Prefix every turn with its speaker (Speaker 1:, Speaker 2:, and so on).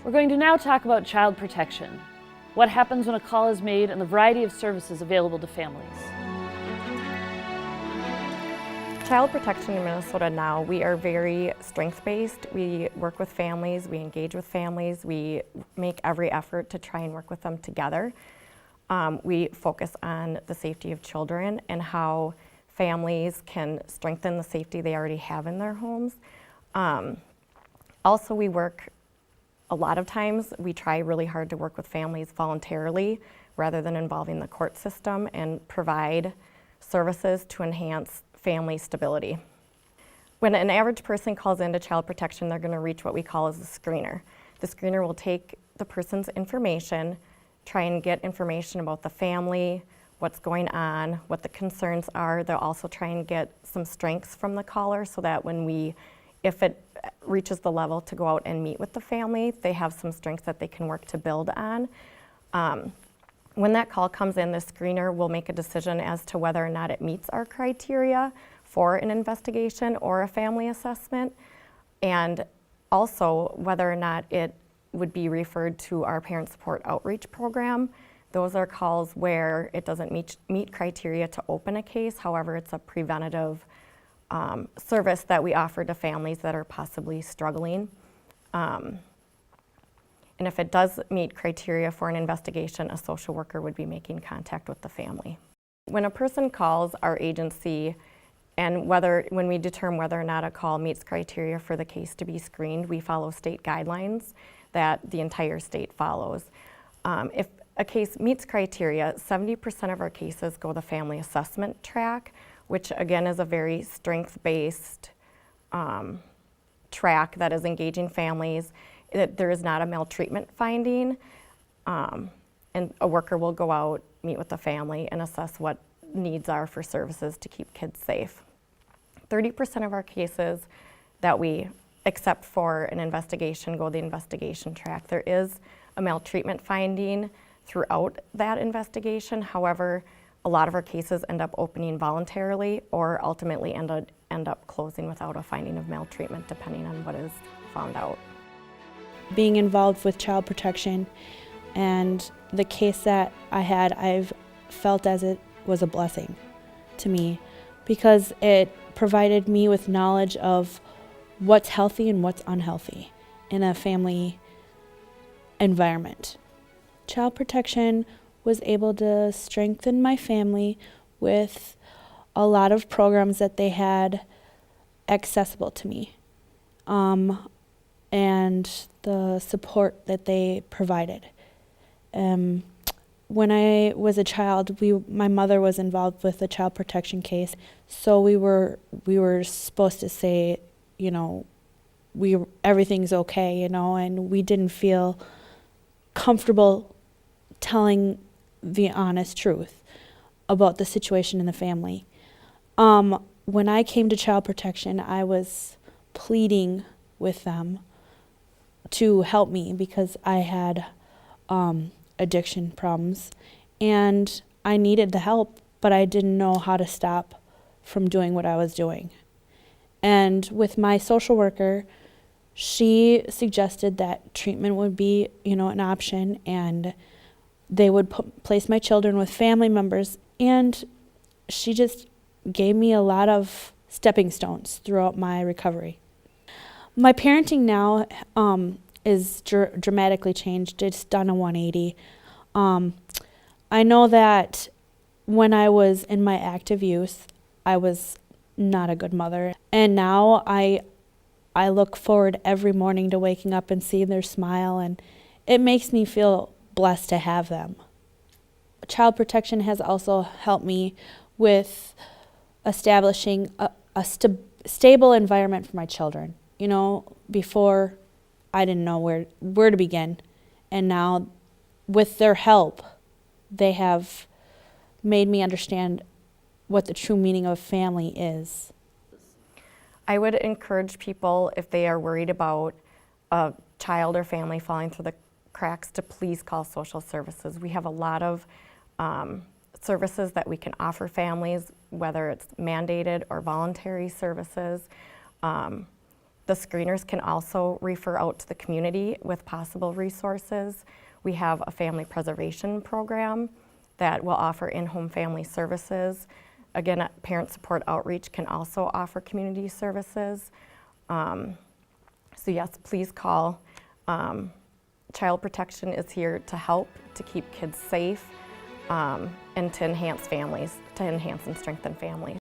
Speaker 1: We're going to now talk about child protection, what happens when a call is made, and the variety of services available to families.
Speaker 2: Child protection in Minnesota now, we are very strength-based. We work with families, we engage with families, we make every effort to try and work with them together. We focus on the safety of children and how families can strengthen the safety they already have in their homes. Also, we work, a lot of times, we try really hard to work with families voluntarily rather than involving the court system and provide services to enhance family stability. When an average person calls into child protection, they're going to reach what we call as a screener. The screener will take the person's information, try and get information about the family, what's going on, what the concerns are. They'll also try and get some strengths from the caller so that if it reaches the level to go out and meet with the family, they have some strengths that they can work to build on. When that call comes in, the screener will make a decision as to whether or not it meets our criteria for an investigation or a family assessment, and also whether or not it would be referred to our parent support outreach program. Those are calls where it doesn't meet criteria to open a case. However, it's a preventative service that we offer to families that are possibly struggling. And if it does meet criteria for an investigation, a social worker would be making contact with the family. When a person calls our agency, and when we determine whether or not a call meets criteria for the case to be screened, we follow state guidelines that the entire state follows. If a case meets criteria, 70% of our cases go the family assessment track, which again is a very strength-based track that is engaging families. There is not a maltreatment finding, and a worker will go out, meet with the family, and assess what needs are for services to keep kids safe. 30% of our cases that we accept for an investigation go the investigation track. There is a maltreatment finding throughout that investigation. However, a lot of our cases end up opening voluntarily or ultimately end up closing without a finding of maltreatment, depending on what is found out.
Speaker 3: Being involved with child protection and the case that I had, I've felt as it was a blessing to me because it provided me with knowledge of what's healthy and what's unhealthy in a family environment. Child protection was able to strengthen my family with a lot of programs that they had accessible to me. And the support that they provided. When I was a child, my mother was involved with a child protection case, so we were supposed to say, everything's okay, and we didn't feel comfortable telling the honest truth about the situation in the family. When I came to child protection, I was pleading with them to help me because I had addiction problems and I needed the help, but I didn't know how to stop from doing what I was doing. And with my social worker, she suggested that treatment would be, an option, and they would place my children with family members, and she just gave me a lot of stepping stones throughout my recovery. My parenting now is dramatically changed. It's done a 180. I know that when I was in my active youth, I was not a good mother. And now I look forward every morning to waking up and seeing their smile, and it makes me feel blessed to have them. Child protection has also helped me with establishing a stable environment for my children. Before I didn't know where to begin, and now with their help, they have made me understand what the true meaning of family is.
Speaker 2: I would encourage people, if they are worried about a child or family falling through the cracks, to please call social services. We have a lot of services that we can offer families, whether it's mandated or voluntary services. The screeners can also refer out to the community with possible resources. We have a family preservation program that will offer in-home family services. Again, parent support outreach can also offer community services. So yes, please call. Child Protection is here to help, to keep kids safe, and to enhance families, to enhance and strengthen families.